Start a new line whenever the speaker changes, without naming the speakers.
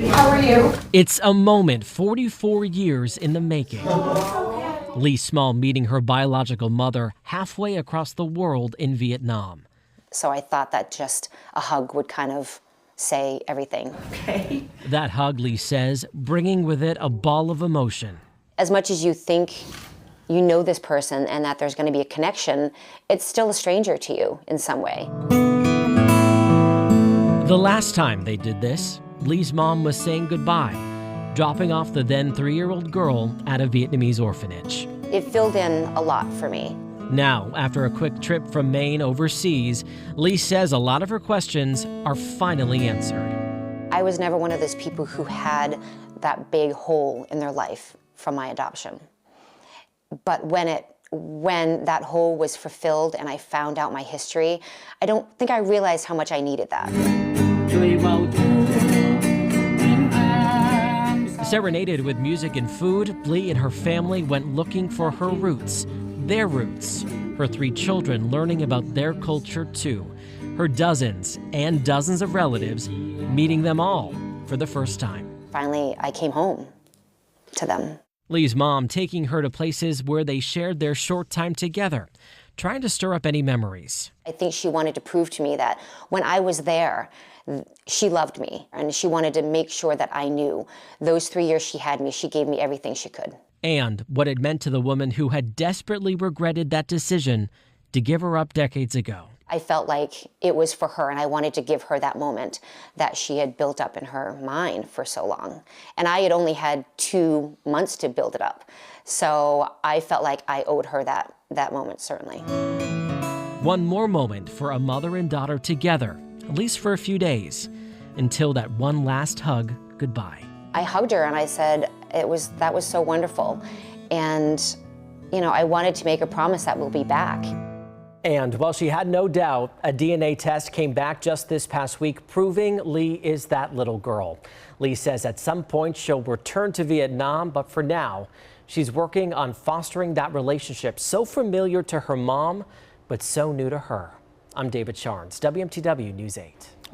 How are you?
It's a moment 44 years in the making. Lee Small meeting her biological mother halfway across the world in Vietnam.
So I thought that just a hug would kind of say everything.
Okay.
That hug, Lee says, bringing with it a ball of emotion.
As much as you think you know this person and that there's going to be a connection, it's still a stranger to you in some way.
The last time they did this, Lee's mom was saying goodbye, dropping off the then 3-year-old girl at a Vietnamese orphanage.
It filled in a lot for me.
Now, after a quick trip from Maine overseas, Lee says a lot of her questions are finally answered.
I was never one of those people who had that big hole in their life from my adoption. But when that hole was fulfilled and I found out my history, I don't think I realized how much I needed that.
Serenaded with music and food, Lee and her family went looking for her roots, their roots. Her 3 children learning about their culture too. Her dozens and dozens of relatives meeting them all for the first time.
Finally, I came home to them.
Lee's mom taking her to places where they shared their short time together, trying to stir up any memories.
I think she wanted to prove to me that when I was there, she loved me, and she wanted to make sure that I knew those 3 years she had me, she gave me everything she could.
And what it meant to the woman who had desperately regretted that decision to give her up decades ago.
I felt like it was for her, and I wanted to give her that moment that she had built up in her mind for so long. And I had only had 2 months to build it up. So I felt like I owed her that moment, certainly.
One more moment for a mother and daughter together, at least for a few days, until that one last hug goodbye.
I hugged her and I said, that was so wonderful. And, you know, I wanted to make a promise that we'll be back.
And while she had no doubt, a DNA test came back just this past week proving Lee is that little girl. Lee says at some point she'll return to Vietnam, but for now, she's working on fostering that relationship so familiar to her mom, but so new to her. I'm David Charnes, WMTW News 8.